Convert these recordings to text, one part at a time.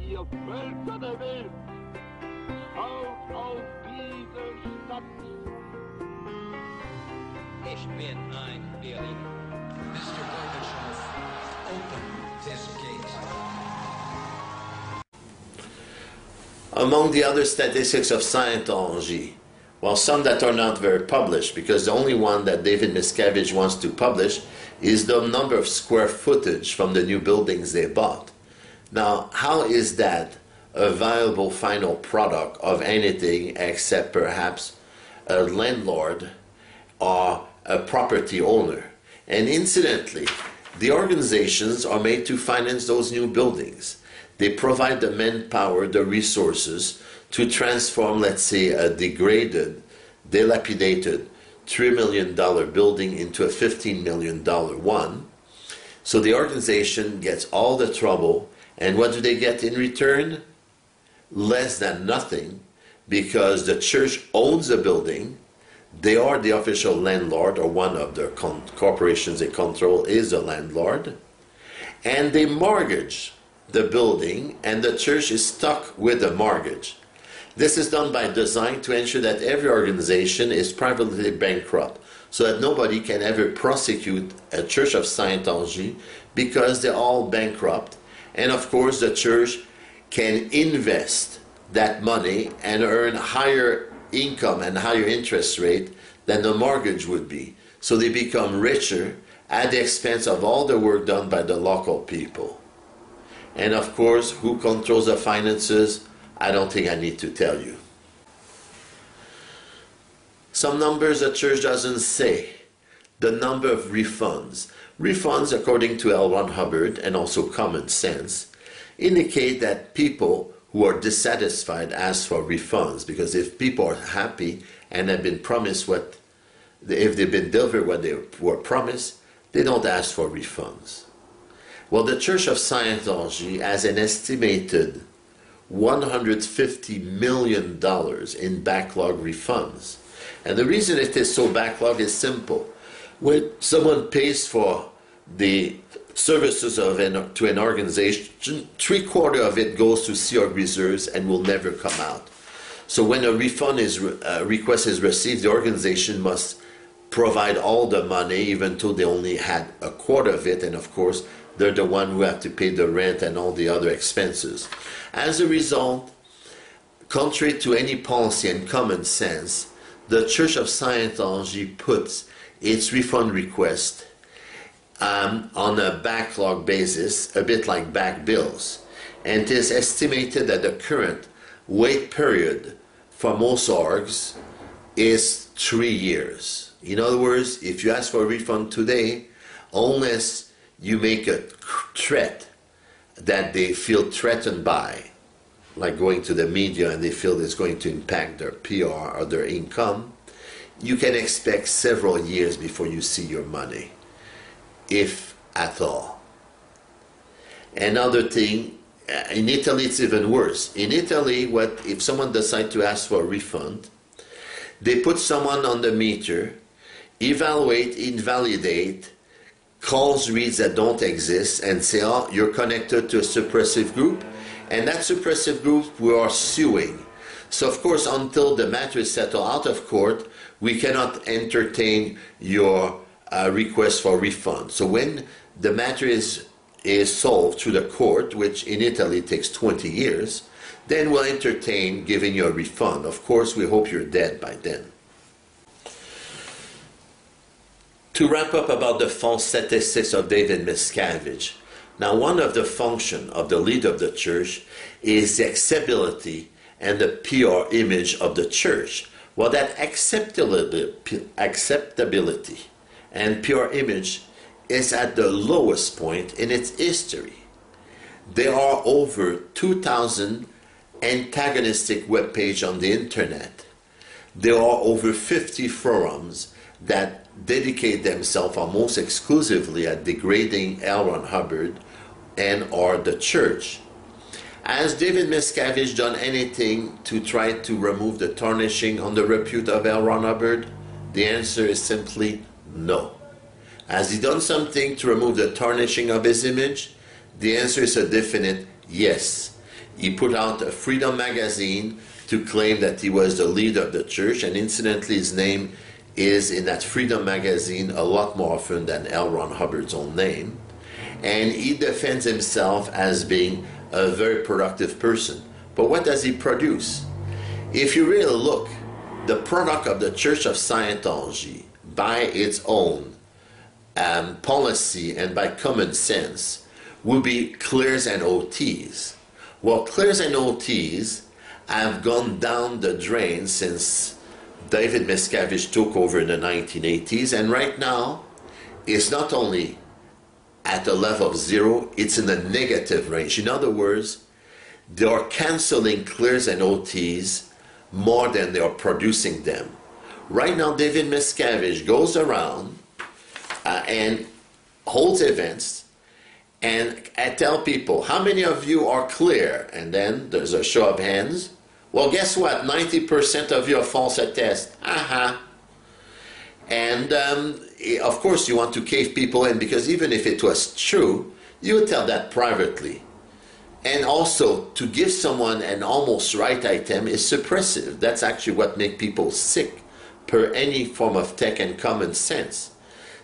Ihr Völker der Welt, schaut auf diese Stadt. Ich bin ein Berliner. Mr. Gorbachev, open this gate. Among the other statistics of Scientology, well, some that are not very published, because the only one that David Miscavige wants to publish is the number of square footage from the new buildings they bought. Now, how is that a viable final product of anything except perhaps a landlord or a property owner? And incidentally, the organizations are made to finance those new buildings. They provide the manpower, the resources to transform, let's say, a degraded, dilapidated $3 million building into a $15 million one. So the organization gets all the trouble, and what do they get in return? Less than nothing, because the church owns the building. They are the official landlord, or one of the corporations they control is the landlord, and they mortgage the building, and the church is stuck with the mortgage. This is done by design to ensure that every organization is privately bankrupt, so that nobody can ever prosecute a Church of Scientology because they're all bankrupt. And of course, the church can invest that money and earn higher income and higher interest rate than the mortgage would be. So they become richer at the expense of all the work done by the local people. And of course, who controls the finances? I don't think I need to tell you. Some numbers the church doesn't say. The number of refunds. Refunds, according to L. Ron Hubbard and also common sense, indicate that people who are dissatisfied ask for refunds, because if people are happy and have been promised if they've been delivered what they were promised, they don't ask for refunds. Well, the Church of Scientology has an estimated $150 million in backlog refunds. And the reason it is so backlogged is simple. When someone pays for the services to an organization, 3/4 of it goes to Sea Org reserves and will never come out. So when a refund request is received, the organization must provide all the money, even though they only had 1/4 of it, and of course they're the one who have to pay the rent and all the other expenses. As a result, contrary to any policy and common sense, the Church of Scientology puts its refund request on a backlog basis, a bit like back bills. And it is estimated that the current wait period for most orgs is 3 years. In other words, if you ask for a refund today, unless you make a threat that they feel threatened by, like going to the media and they feel it's going to impact their PR or their income, you can expect several years before you see your money, if at all. Another thing, in Italy it's even worse. In Italy, if someone decides to ask for a refund, they put someone on the meter, evaluate, invalidate, calls reads that don't exist, and say, oh, you're connected to a suppressive group, and that suppressive group we are suing. So of course, until the matter is settled out of court, we cannot entertain your request for refund. So when the matter is solved through the court, which in Italy takes 20 years, then we'll entertain giving you a refund. Of course, we hope you're dead by then. To wrap up about the false statistics of David Miscavige. Now, one of the functions of the leader of the church is the acceptability and the PR image of the church. Well, that acceptability and PR image is at the lowest point in its history. There are over 2,000 antagonistic web pages on the internet. There are over 50 forums that dedicate themselves almost exclusively at degrading L. Ron Hubbard and or the church. Has David Miscavige done anything to try to remove the tarnishing on the repute of L. Ron Hubbard? The answer is simply no. Has he done something to remove the tarnishing of his image? The answer is a definite yes. He put out a Freedom magazine to claim that he was the leader of the church, and incidentally his name is in that Freedom magazine a lot more often than L. Ron Hubbard's own name. And he defends himself as being a very productive person. But what does he produce? If you really look, the product of the Church of Scientology, by its own policy and by common sense, will be clears and OTs. Well, clears and OTs have gone down the drain since David Miscavige took over in the 1980s, and right now it's not only at a level of 0, it's in a negative range. In other words, they are canceling clears and OTs more than they are producing them. Right now, David Miscavige goes around and holds events and tell people, how many of you are clear? And then there's a show of hands. Well, guess what? 90% of you are false attest. Aha. And of course you want to cave people in, because even if it was true, you would tell that privately. And also, to give someone an almost right item is suppressive. That's actually what makes people sick, per any form of tech and common sense.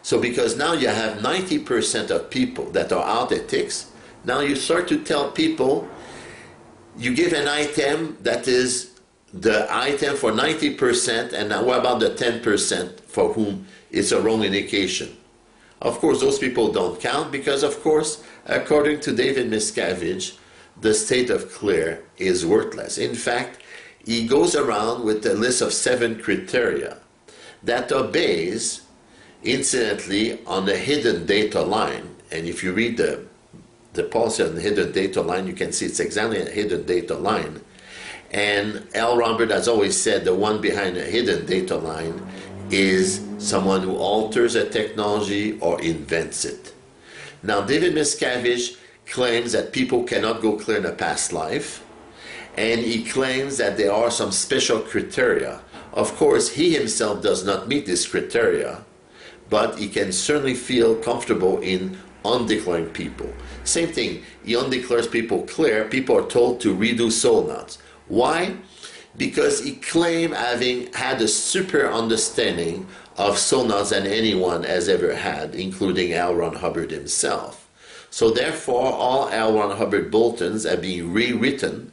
So because now you have 90% of people that are out ethics, now you start to tell people, you give an item that is the item for 90%, and now what about the 10% for whom it's a wrong indication? Of course, those people don't count because, of course, according to David Miscavige, the state of clear is worthless. In fact, he goes around with a list of 7 criteria that obeys, incidentally, on the hidden data line. And if you read the policy on the hidden data line, you can see it's exactly a hidden data line. And L. Ron Hubbard has always said the one behind a hidden data line is someone who alters a technology or invents it. Now, David Miscavige claims that people cannot go clear in a past life, and he claims that there are some special criteria. Of course, he himself does not meet this criteria, but he can certainly feel comfortable in undeclaring people. Same thing, he undeclares people clear. People are told to redo soul knots. Why? Because he claimed having had a super understanding of soul knots than anyone has ever had, including L. Ron Hubbard himself. So therefore, all L. Ron Hubbard bulletins are being rewritten,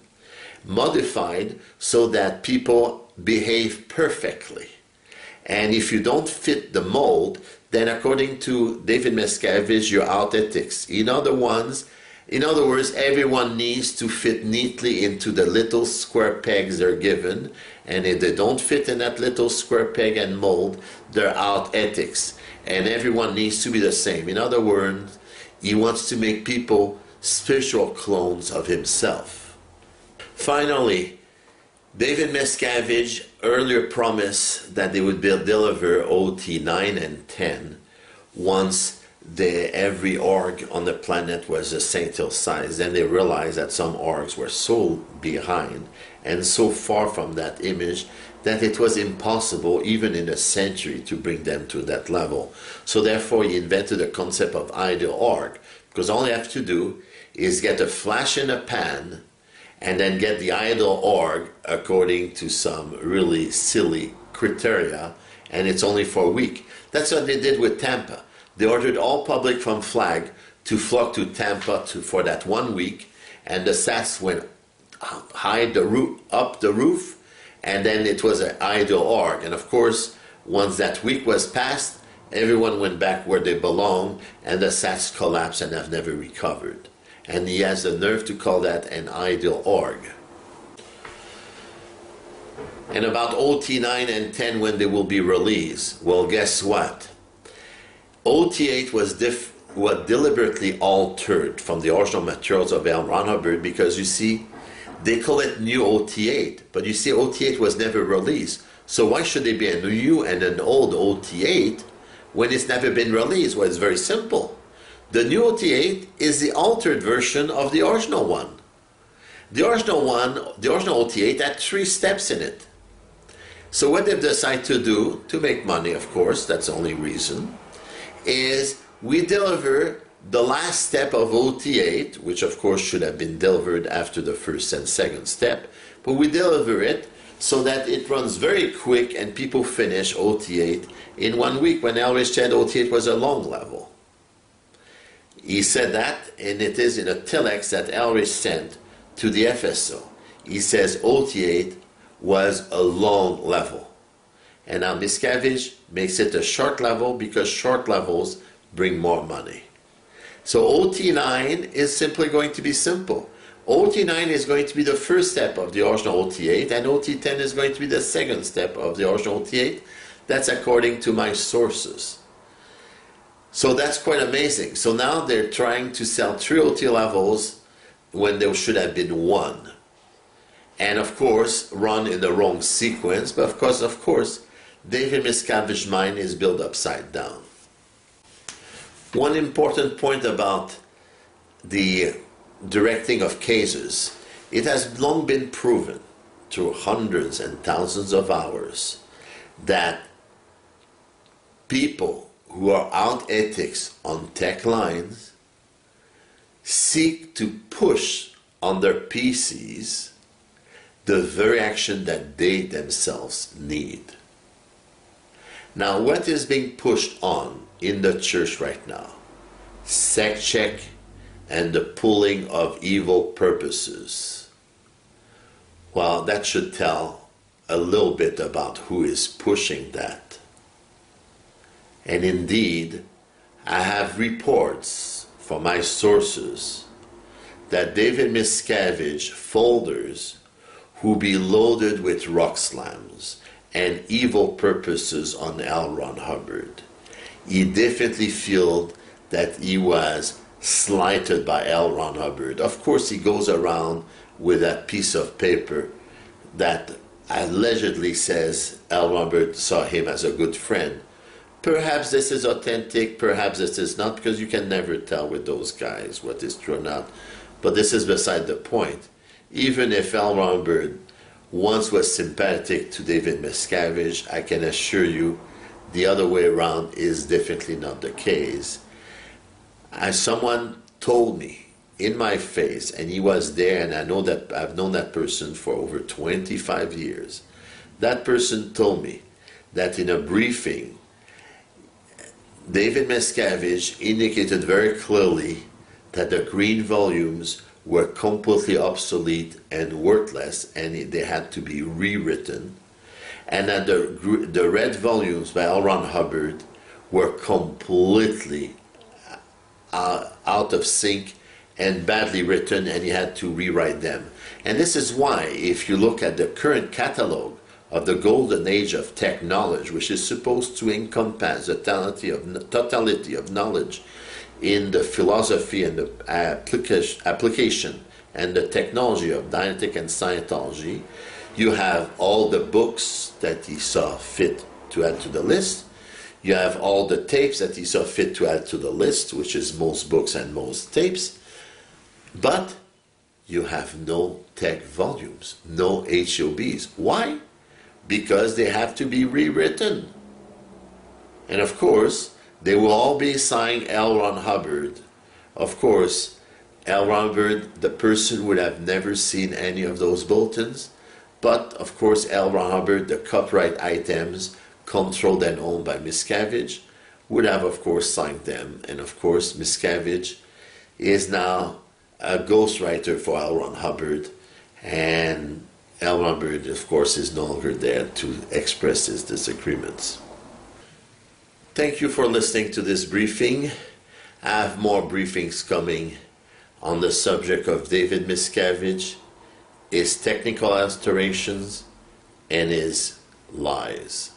modified, so that people behave perfectly. And if you don't fit the mold, then according to David Miscavige, you're out ethics. In other words, everyone needs to fit neatly into the little square pegs they're given, and if they don't fit in that little square peg and mold, they're out ethics. And everyone needs to be the same. In other words, he wants to make people spiritual clones of himself. Finally, David Miscavige earlier promised that they would deliver OT 9 and 10 once every org on the planet was a St. Hill size. Then they realized that some orgs were so behind and so far from that image that it was impossible even in a century to bring them to that level. So therefore he invented the concept of ideal org, because all you have to do is get a flash in a pan and then get the ideal org according to some really silly criteria, and it's only for a week. That's what they did with Tampa. They ordered all public from Flag to flock to Tampa for that 1 week, and the SAS went up the roof, and then it was an ideal org. And of course, once that week was passed, everyone went back where they belong, and the SAS collapsed and have never recovered. And he has the nerve to call that an ideal org. And about OT 9 and 10, when they will be released, well, guess what? OT 8 was deliberately altered from the original materials of L. Ron Hubbard, because you see, they call it new OT 8, but you see, OT 8 was never released. So why should there be a new and an old OT 8 when it's never been released? Well, it's very simple. The new OT8 is the altered version of the original one. The original OT8 had 3 steps in it. So what they've decided to do, to make money of course, that's the only reason, is we deliver the last step of OT8, which of course should have been delivered after the first and second step, but we deliver it so that it runs very quick and people finish OT8 in 1 week, when Elrich said OT8 was a long level. He said that, and it is in a telex that Elrich sent to the FSO. He says OT8 was a long level. And now Miscavige makes it a short level because short levels bring more money. So OT9 is simply going to be simple. OT9 is going to be the first step of the original OT8, and OT10 is going to be the second step of the original OT8. That's according to my sources. So that's quite amazing. So now they're trying to sell 3 OT levels when there should have been 1. And of course, run in the wrong sequence, but of course, David Miscavige's mind is built upside down. One important point about the directing of cases, it has long been proven through hundreds and thousands of hours that people who are out ethics on tech lines seek to push on their PCs the very action that they themselves need. Now, what is being pushed on in the church right now? Sect check and the pulling of evil purposes. Well, that should tell a little bit about who is pushing that. And indeed, I have reports from my sources that David Miscavige folders who be loaded with rock slams and evil purposes on L. Ron Hubbard. He definitely felt that he was slighted by L. Ron Hubbard. Of course, he goes around with that piece of paper that allegedly says L. Ron Hubbard saw him as a good friend. Perhaps this is authentic, perhaps this is not, because you can never tell with those guys what is true or not. But this is beside the point. Even if L. Ron Hubbard once was sympathetic to David Miscavige, I can assure you the other way around is definitely not the case. As someone told me in my face, and he was there, and I know that I've known that person for over 25 years, that person told me that in a briefing, David Miscavige indicated very clearly that the green volumes were completely obsolete and worthless, and they had to be rewritten, and that the red volumes by L. Ron Hubbard were completely out of sync and badly written, and he had to rewrite them. And this is why, if you look at the current catalog of the golden age of tech knowledge, which is supposed to encompass the totality of knowledge in the philosophy and the application and the technology of Dialectic and Scientology, you have all the books that he saw fit to add to the list. You have all the tapes that he saw fit to add to the list, which is most books and most tapes. But you have no tech volumes, no HOBs. Why? Because they have to be rewritten. And of course, they will all be signed L. Ron Hubbard. Of course, L. Ron Hubbard, the person, would have never seen any of those bulletins. But of course, L. Ron Hubbard, the copyright items controlled and owned by Miscavige, would have of course signed them. And of course, Miscavige is now a ghostwriter for L. Ron Hubbard, and L. Ron Hubbard, of course, is no longer there to express his disagreements. Thank you for listening to this briefing. I have more briefings coming on the subject of David Miscavige, his technical alterations, and his lies.